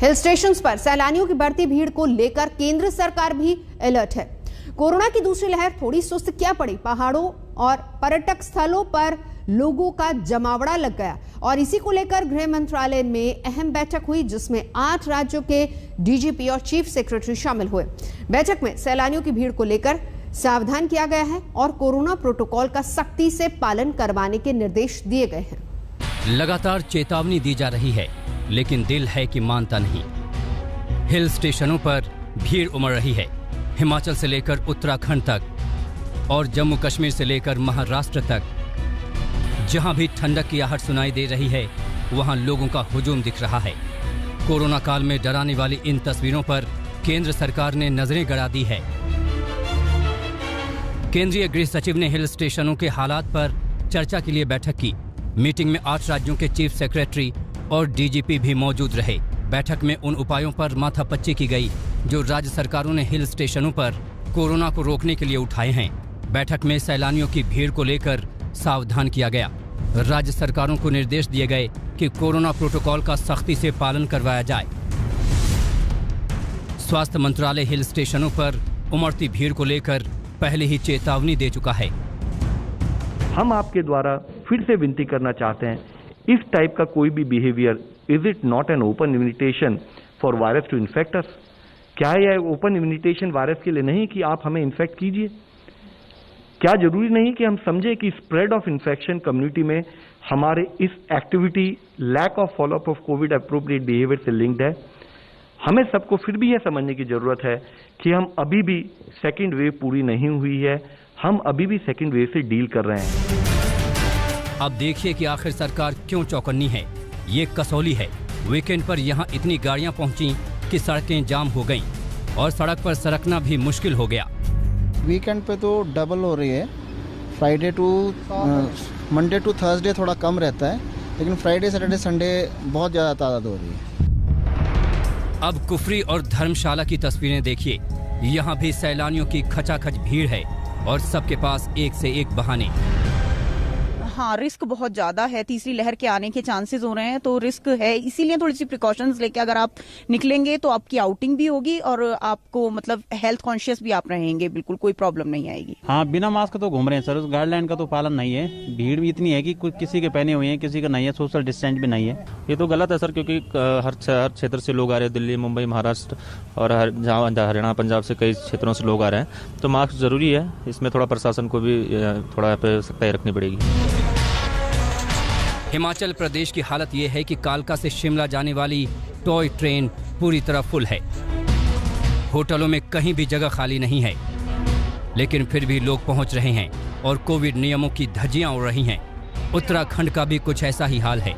Hill stations पर सैलानियों की बढ़ती भीड़ को लेकर केंद्र सरकार भी अलर्ट है। कोरोना की दूसरी लहर थोड़ी सुस्त क्या पड़ी, पहाड़ों और पर्यटक स्थलों पर लोगों का जमावड़ा लग गया और इसी को लेकर गृह मंत्रालय में अहम बैठक हुई जिसमें 8 राज्यों के डीजीपी और चीफ सेक्रेटरी शामिल हुए। बैठक में सैलानियों की भीड़ को लेकर सावधान किया गया है और कोरोना प्रोटोकॉल का सख्ती से पालन करवाने के निर्देश दिए गए हैं। लगातार चेतावनी दी जा रही है लेकिन दिल है कि मानता नहीं। हिल स्टेशनों पर भीड़ उमड़ रही है। हिमाचल से लेकर उत्तराखंड तक और जम्मू कश्मीर से लेकर महाराष्ट्र तक जहां भी ठंडक की आहट सुनाई दे रही है वहां लोगों का हुजूम दिख रहा है। कोरोना काल में डराने वाली इन तस्वीरों पर केंद्र सरकार ने नजरें गड़ा दी है। केंद्रीय गृह सचिव ने हिल स्टेशनों के हालात पर चर्चा के लिए बैठक की। मीटिंग में 8 राज्यों के चीफ सेक्रेटरी और डीजीपी भी मौजूद रहे। बैठक में उन उपायों पर माथापच्ची की गई जो राज्य सरकारों ने हिल स्टेशनों पर कोरोना को रोकने के लिए उठाए हैं। बैठक में सैलानियों की भीड़ को लेकर सावधान किया गया। राज्य सरकारों को निर्देश दिए गए कि कोरोना प्रोटोकॉल का सख्ती से पालन करवाया जाए। स्वास्थ्य मंत्रालय हिल स्टेशनों पर उमड़ती भीड़ को लेकर पहले ही चेतावनी दे चुका है। हम आपके द्वारा फिर से विनती करना चाहते हैं, इस टाइप का कोई भी behaviour, is it not an open invitation for virus to infect us? क्या यह ओपन इन्विटेशन वायरस के लिए नहीं कि आप हमें इन्फेक्ट कीजिए? क्या जरूरी नहीं कि हम समझे कि स्प्रेड ऑफ इन्फेक्शन कम्युनिटी में हमारे इस activity, lack of follow up of Covid appropriate behaviour से लिंक्ड है? हमें सबको फिर भी यह समझने की जरूरत है कि हम अभी भी सेकेंड वेव पूरी नहीं हुई है, हम अभी भी सेकेंड वेव से डील कर रहे हैं। अब देखिए कि आखिर सरकार क्यों चौकन्नी है। ये कसौली है। वीकेंड पर यहाँ इतनी गाड़ियाँ पहुँची कि सड़कें जाम हो गईं और सड़क पर सरकना भी मुश्किल हो गया। वीकेंड पे तो डबल हो रही है। Friday to Monday to Thursday थोड़ा कम रहता है, लेकिन फ्राइडे सैटरडे संडे बहुत ज़्यादा तादाद हो रही है। अब कुफरी और धर्मशाला की तस्वीरें देखिए। यहाँ भी सैलानियों की खचाखच भीड़ है और सबके पास एक से एक बहाने। हाँ, रिस्क बहुत ज्यादा है। तीसरी लहर के आने के चांसेस हो रहे हैं तो रिस्क है, इसीलिए थोड़ी सी प्रिकॉशंस लेके अगर आप निकलेंगे तो आपकी आउटिंग भी होगी और आपको मतलब हेल्थ कॉन्शियस भी आप रहेंगे, बिल्कुल कोई प्रॉब्लम नहीं आएगी। हाँ, बिना मास्क तो घूम रहे हैं सर, उस गाइडलाइन का तो पालन नहीं है। भीड़ भी इतनी है कि कुछ किसी के पहने हुए हैं, किसी का नहीं है, सोशल डिस्टेंस भी नहीं है। ये तो गलत है सर, क्योंकि हर क्षेत्र से लोग आ रहे हैं, दिल्ली, मुंबई, महाराष्ट्र और हरियाणा, पंजाब से कई क्षेत्रों से लोग आ रहे हैं, तो मास्क जरूरी है। इसमें थोड़ा प्रशासन को भी थोड़ा सख्ताई रखनी पड़ेगी। हिमाचल प्रदेश की हालत ये है कि कालका से शिमला जाने वाली टॉय ट्रेन पूरी तरह फुल है। होटलों में कहीं भी जगह खाली नहीं है, लेकिन फिर भी लोग पहुंच रहे हैं और कोविड नियमों की धज्जियां उड़ रही हैं। उत्तराखंड का भी कुछ ऐसा ही हाल है।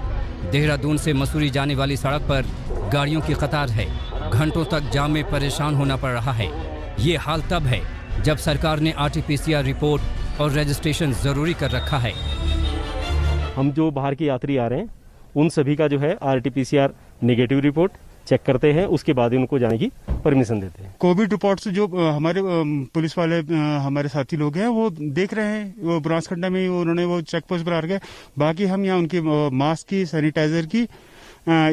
देहरादून से मसूरी जाने वाली सड़क पर गाड़ियों की कतार है। घंटों तक जाम में परेशान होना पड़ रहा है। ये हाल तब है जब सरकार ने RT-PCR रिपोर्ट और रजिस्ट्रेशन जरूरी कर रखा है। हम जो बाहर के यात्री आ रहे हैं उन सभी का जो है RT-PCR नेगेटिव रिपोर्ट चेक करते हैं, उसके बाद ही उनको जाने की परमिशन देते हैं। कोविड रिपोर्ट से जो हमारे पुलिस वाले हमारे साथी लोग हैं वो देख रहे हैं, वो बनासकंडा में उन्होंने वो चेक पोस्ट पर आ गए। बाकी हम यहाँ उनकी मास्क की, सैनिटाइजर की,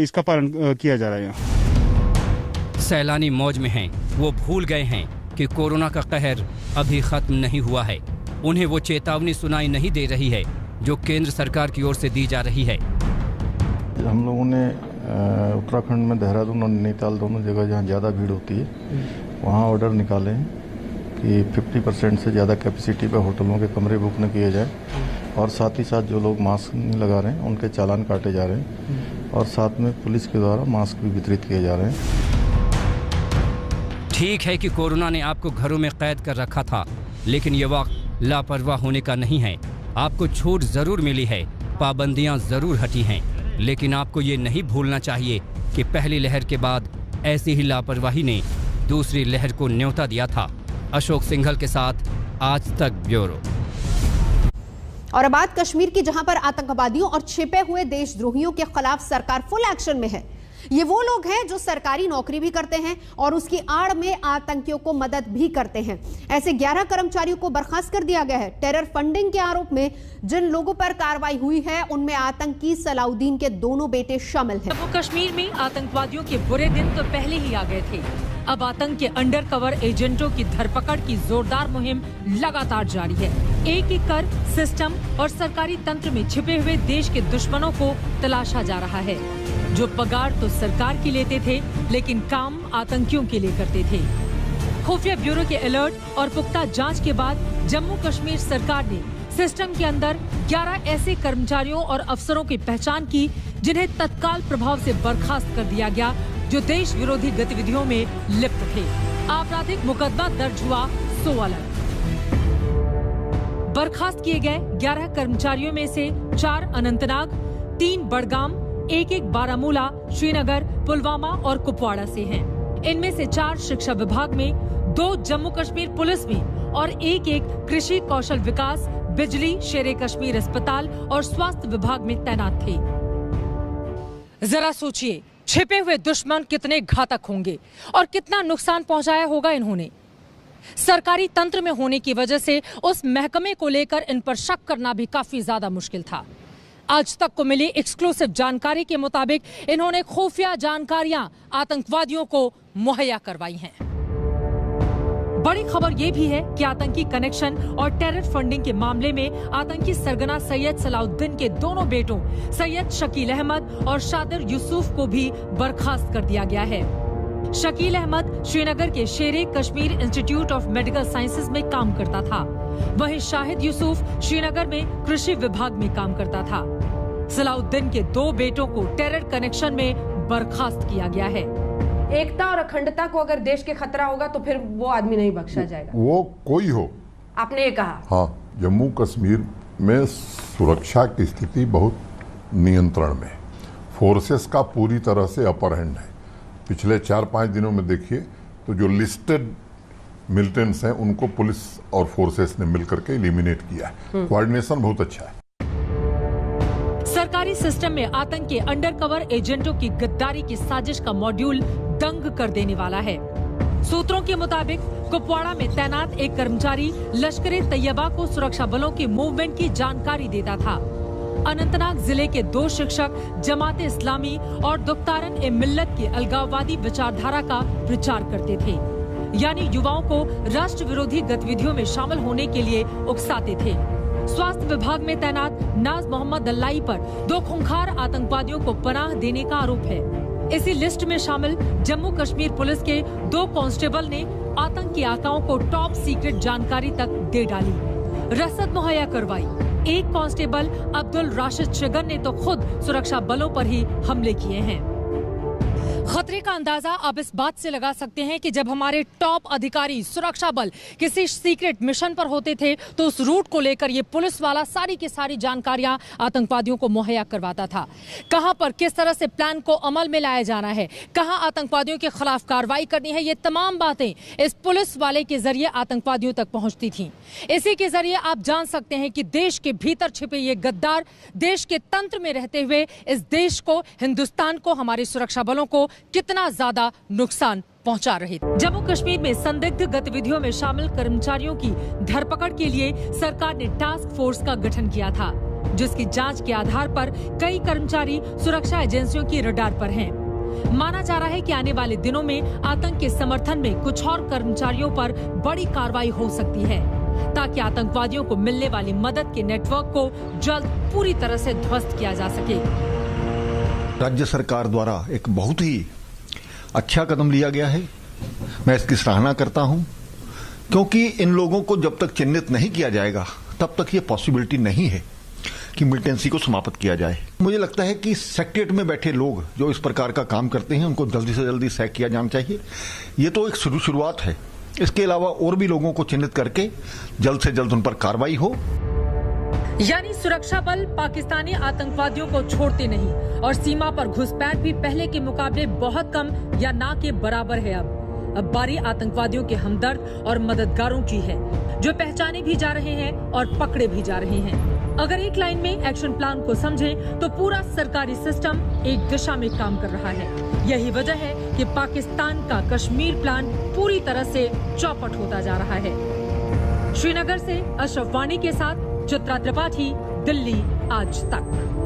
इसका पालन किया जा रहा है। यहाँ सैलानी मौज में हैं, वो भूल गए हैं कि कोरोना का कहर अभी खत्म नहीं हुआ है। उन्हें वो चेतावनी सुनाई नहीं दे रही है जो केंद्र सरकार की ओर से दी जा रही है। हम लोगों ने उत्तराखंड में देहरादून और नैनीताल दोनों जगह जहाँ ज़्यादा भीड़ होती है वहाँ ऑर्डर निकाले हैं कि 50% से ज़्यादा कैपेसिटी पर होटलों के कमरे बुक न किए जाए और साथ ही साथ जो लोग मास्क नहीं लगा रहे हैं उनके चालान काटे जा रहे हैं और साथ में पुलिस के द्वारा मास्क भी वितरित किए जा रहे हैं। ठीक है कि कोरोना ने आपको घरों में कैद कर रखा था, लेकिन ये वक्त लापरवाह होने का नहीं है। आपको छूट जरूर मिली है, पाबंदियां जरूर हटी हैं, लेकिन आपको ये नहीं भूलना चाहिए कि पहली लहर के बाद ऐसी ही लापरवाही ने दूसरी लहर को न्योता दिया था। अशोक सिंघल के साथ आज तक ब्यूरो। और अब बात कश्मीर की, जहां पर आतंकवादियों और छिपे हुए देशद्रोहियों के खिलाफ सरकार फुल एक्शन में है। ये वो लोग हैं जो सरकारी नौकरी भी करते हैं और उसकी आड़ में आतंकियों को मदद भी करते हैं। ऐसे 11 कर्मचारियों को बर्खास्त कर दिया गया है। टेरर फंडिंग के आरोप में जिन लोगों पर कार्रवाई हुई है उनमें आतंकी सलाउद्दीन के दोनों बेटे शामिल हैं। जम्मू कश्मीर में आतंकवादियों के बुरे दिन तो पहले ही आ गए थे। अब आतंक के अंडर कवर एजेंटों की धरपकड़ की जोरदार मुहिम लगातार जारी है। एक एक कर सिस्टम और सरकारी तंत्र में छिपे हुए देश के दुश्मनों को तलाशा जा रहा है, जो पगार तो सरकार की लेते थे लेकिन काम आतंकियों के लिए करते थे। खुफिया ब्यूरो के अलर्ट और पुख्ता जांच के बाद जम्मू कश्मीर सरकार ने सिस्टम के अंदर 11 ऐसे कर्मचारियों और अफसरों की पहचान की जिन्हें तत्काल प्रभाव से बर्खास्त कर दिया गया, जो देश विरोधी गतिविधियों में लिप्त थे। आपराधिक मुकदमा दर्ज हुआ 100 अलग। बर्खास्त किए गए 11 कर्मचारियों में से 4 अनंतनाग, 3 बडगाम, 1 बारामूला, श्रीनगर, पुलवामा और कुपवाड़ा से हैं। इनमें से 4 शिक्षा विभाग में, 2 जम्मू कश्मीर पुलिस में और 1 कृषि कौशल विकास, बिजली, शेरे कश्मीर अस्पताल और स्वास्थ्य विभाग में तैनात थे। जरा सोचिए, छिपे हुए दुश्मन कितने घातक होंगे और कितना नुकसान पहुंचाया होगा इन्होंने। सरकारी तंत्र में होने की वजह से उस महकमे को लेकर इन पर शक करना भी काफी ज्यादा मुश्किल था। आज तक को मिली एक्सक्लूसिव जानकारी के मुताबिक इन्होंने खुफिया जानकारियां आतंकवादियों को मुहैया करवाई हैं। बड़ी खबर यह भी है कि आतंकी कनेक्शन और टेरर फंडिंग के मामले में आतंकी सरगना सैयद सलाउद्दीन के दोनों बेटों सैयद शकील अहमद और शादिर यूसुफ को भी बर्खास्त कर दिया गया है। शकील अहमद श्रीनगर के शेरे Kashmir institute of medical sciences में काम करता था, वहीं शाहिद यूसुफ श्रीनगर में कृषि विभाग में काम करता था। सलाउद्दीन के 2 बेटों को टेरर कनेक्शन में बर्खास्त किया गया है। एकता और अखंडता को अगर देश के खतरा होगा तो फिर वो आदमी नहीं बख्शा जाएगा, वो कोई हो। आपने ये कहा। हाँ, जम्मू कश्मीर में सुरक्षा की स्थिति बहुत नियंत्रण में, फोर्सेस का पूरी तरह से अपर हैंड है। पिछले 4-5 दिनों में देखिए तो जो लिस्टेड मिलिटेंट्स हैं उनको पुलिस और फोर्सेस ने मिलकर के एलिमिनेट किया है। कोऑर्डिनेशन बहुत अच्छा है। सरकारी सिस्टम में आतंक के अंडरकवर एजेंटों की गद्दारी की साजिश का मॉड्यूल दंग कर देने वाला है। सूत्रों के मुताबिक कुपवाड़ा में तैनात एक कर्मचारी लश्कर-ए तैयबा को सुरक्षा बलों की मूवमेंट की जानकारी देता था। अनंतनाग जिले के 2 शिक्षक जमाते इस्लामी और दुख्तारन ए मिल्लत की अलगाववादी विचारधारा का प्रचार करते थे, यानी युवाओं को राष्ट्र विरोधी गतिविधियों में शामिल होने के लिए उकसाते थे। स्वास्थ्य विभाग में तैनात नाज मोहम्मद अल्लाई पर 2 खूंखार आतंकवादियों को पनाह देने का आरोप है। इसी लिस्ट में शामिल जम्मू कश्मीर पुलिस के 2 कांस्टेबल ने आतंकी आकाओं को टॉप सीक्रेट जानकारी तक दे डाली, रसद मुहैया करवाई। एक कांस्टेबल अब्दुल राशिद शिगर ने तो खुद सुरक्षा बलों पर ही हमले किए हैं। खतरे का अंदाजा आप इस बात से लगा सकते हैं कि जब हमारे टॉप अधिकारी सुरक्षा बल किसी सीक्रेट मिशन पर होते थे तो उस रूट को लेकर ये पुलिस वाला सारी की सारी जानकारियां आतंकवादियों को मुहैया करवाता था। कहां पर किस तरह से प्लान को अमल में लाया जाना है, कहां आतंकवादियों के खिलाफ कार्रवाई करनी है, ये तमाम बातें इस पुलिस वाले के जरिए आतंकवादियों तक पहुंचती थी। इसी के जरिए आप जान सकते हैं कि देश के भीतर छिपे ये गद्दार देश के तंत्र में रहते हुए इस देश को, हिंदुस्तान को, हमारे सुरक्षा बलों को कितना ज्यादा नुकसान पहुंचा रहे थे। जम्मू कश्मीर में संदिग्ध गतिविधियों में शामिल कर्मचारियों की धरपकड़ के लिए सरकार ने टास्क फोर्स का गठन किया था, जिसकी जांच के आधार पर कई कर्मचारी सुरक्षा एजेंसियों की रडार पर हैं। माना जा रहा है कि आने वाले दिनों में आतंक के समर्थन में कुछ और कर्मचारियों पर बड़ी कार्रवाई हो सकती है, ताकि आतंकवादियों को मिलने वाली मदद के नेटवर्क को जल्द पूरी तरह से ध्वस्त किया जा सके। राज्य सरकार द्वारा एक बहुत ही अच्छा कदम लिया गया है, मैं इसकी सराहना करता हूं, क्योंकि इन लोगों को जब तक चिन्हित नहीं किया जाएगा तब तक ये पॉसिबिलिटी नहीं है कि मिलिटेंसी को समाप्त किया जाए। मुझे लगता है कि सेक्रेटरीट में बैठे लोग जो इस प्रकार का काम करते हैं उनको जल्दी से जल्दी सैक किया जाना चाहिए। ये तो एक शुरुआत है, इसके अलावा और भी लोगों को चिन्हित करके जल्द से जल्द उन पर कार्रवाई हो। यानी सुरक्षा बल पाकिस्तानी आतंकवादियों को छोड़ते नहीं और सीमा पर घुसपैठ भी पहले के मुकाबले बहुत कम या ना के बराबर है। अब अब बारी आतंकवादियों के हमदर्द और मददगारों की है, जो पहचाने भी जा रहे हैं और पकड़े भी जा रहे हैं। अगर एक लाइन में एक्शन प्लान को समझें तो पूरा सरकारी सिस्टम एक दिशा में काम कर रहा है। यही वजह है कि पाकिस्तान का कश्मीर प्लान पूरी तरह से चौपट होता जा रहा है। श्रीनगर से अशरफ वानी के साथ चित्रा त्रिपाठी, दिल्ली आज तक।